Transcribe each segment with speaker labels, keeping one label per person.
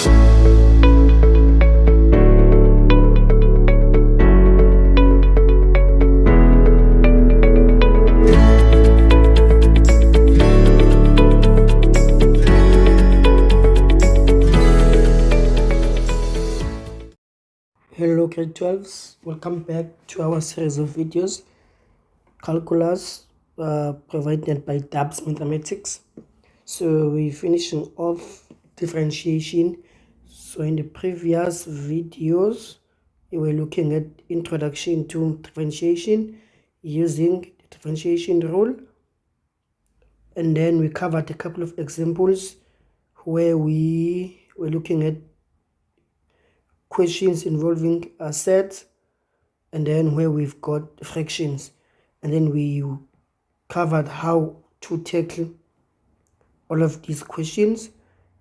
Speaker 1: Hello grade 12s, welcome back to our series of videos, calculus provided by Dubs Mathematics. So we're finishing off differentiation. So in the previous videos, we were looking at introduction to differentiation using the differentiation rule. And then we covered a couple of examples where we were looking at questions involving sets, and then where we've got fractions, and then we covered how to tackle all of these questions.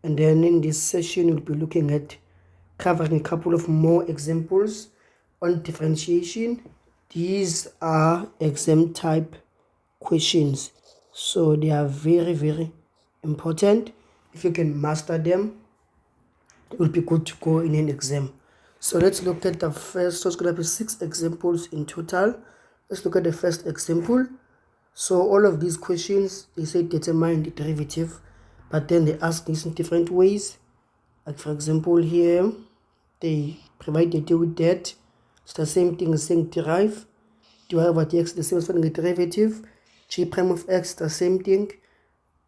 Speaker 1: And then in this session we'll be looking at covering a couple of more examples on differentiation. These are exam type questions, so they are very, very important. If you can master them, it will be good to go in an exam. So let's look at the first. So it's going to be 6 examples in total. Let's look at the first example. So all of these questions, they say determine the derivative, but then they ask this in different ways. Like for example here, they provide the deal with that. It's the same thing as saying derive. dy over dx, the same as finding a derivative. G prime of x, the same thing.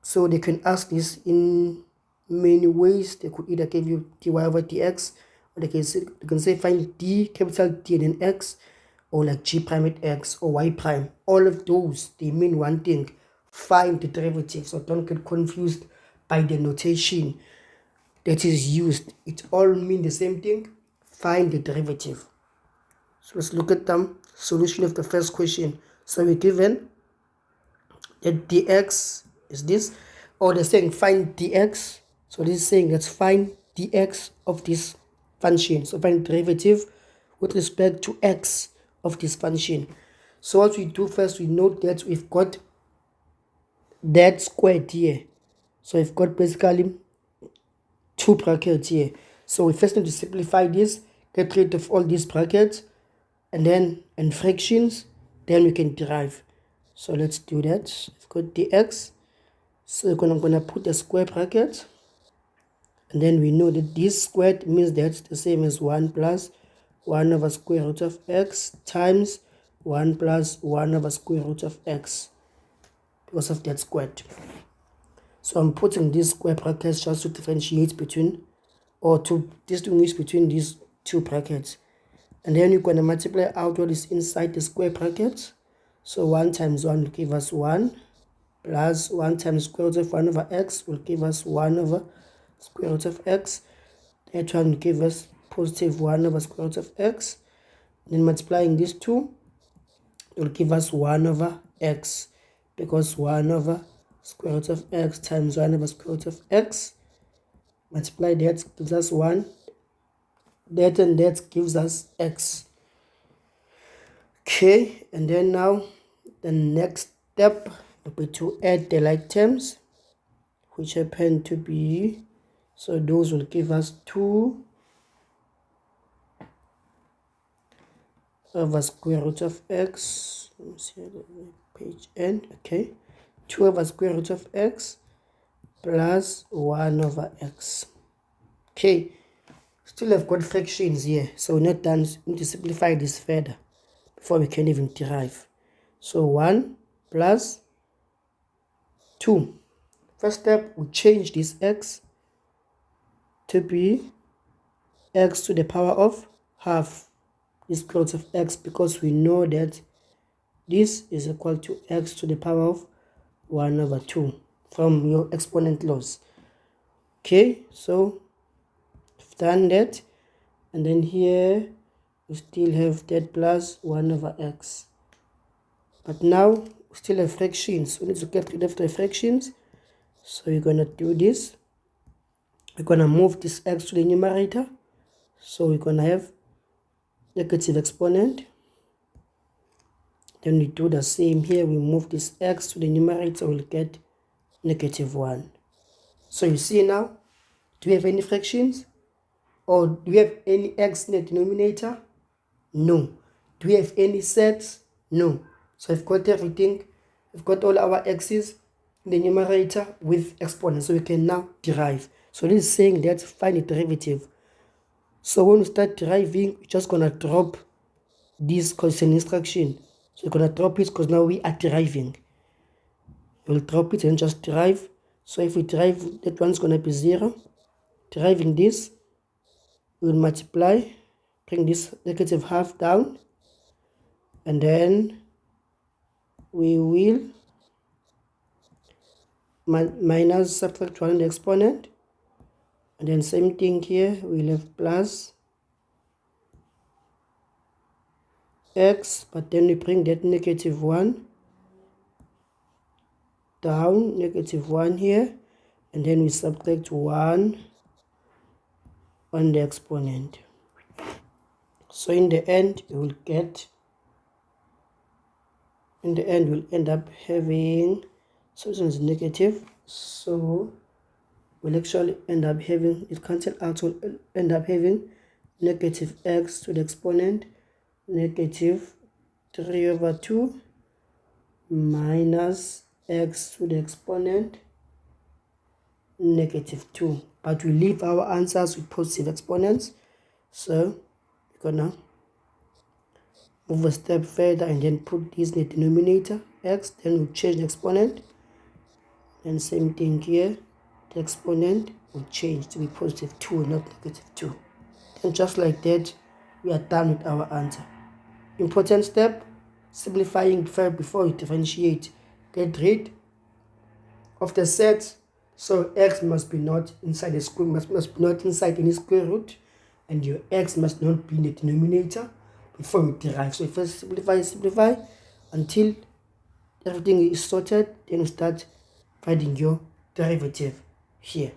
Speaker 1: So they can ask this in many ways. They could either give you dy over dx, or they can say find d, capital D, and then x, or like g prime at x or y prime. All of those, they mean one thing: find the derivative. So don't get confused by the notation that is used. It all mean the same thing: find the derivative. So let's look at the solution of the first question. So we're given that dx is this, or they're saying find dx. So this is saying let's find dx of this function. So find derivative with respect to x of this function. So what we do first, we note that we've got that squared here. So we've got basically 2 brackets here. So we first need to simplify this, get rid of all these brackets, and then in fractions, then we can derive. So let's do that. We've got dx. So I'm gonna put a square bracket, and then we know that this squared means that's the same as 1 plus 1 over square root of x times 1 plus 1 over square root of x, because of that squared. So I'm putting these square brackets just to differentiate between, or to distinguish between these 2 brackets. And then you're going to multiply out what is inside the square bracket. So 1 times 1 will give us 1, plus 1 times square root of 1 over x will give us 1 over square root of x. That one will give us positive 1 over square root of x. Then multiplying these 2 will give us 1 over x, because 1 over square root of x times 1 over square root of x, multiply that gives us 1, that and that gives us x. Okay, and then now the next step will be to add the like terms, which happen to be, so those will give us 2 over square root of x. Let me see page end. Okay, 2 over square root of x plus 1 over x. Okay, still have got fractions here, so we're not done. We need to simplify this further before we can even derive. So 1 plus 2. First step, we change this x to be x to the power of half the square root of x, because we know that this is equal to x to the power of 1 over 2 from your exponent laws. Okay, so we've done that, and then here we still have that plus 1 over x. But now we still have fractions. We need to get rid of the fractions. So we're going to do this. We're going to move this x to the numerator. So we're going to have negative exponent. Then we do the same here. We move this x to the numerator. We'll get -1. So you see now, do we have any fractions? Or do we have any x in the denominator? No. Do we have any sets? No. So I've got everything. We've got all our x's in the numerator with exponents. So we can now derive. So this is saying that find a derivative. So when we start deriving, we're just going to drop this because it's an instruction. So we're going to drop it because now we are deriving. We'll drop it and just derive. So if we derive, that one's going to be 0. Deriving this, we'll multiply, bring this negative half down, and then we will minus subtract 1 in the exponent, and then same thing here, we'll have plus x, but then we bring that negative 1 down, negative 1 here, and then we subtract 1 on the exponent. So in the end, we'll end up having, so this one is negative, so we'll actually end up having, it cancel out, so we'll end up having negative x to the exponent, negative 3 over 2 minus x to the exponent, negative 2. But we leave our answers with positive exponents. So we're gonna move a step further and then put this in the denominator, x, then we'll change the exponent. And same thing here, the exponent will change to be positive 2, not negative 2. And just like that, we are done with our answer. Important step, simplifying before you differentiate. Get rid of the set, so x must be not inside the square, must be not inside any square root, and your x must not be in the denominator before you derive. So first simplify until everything is sorted, then you start finding your derivative here.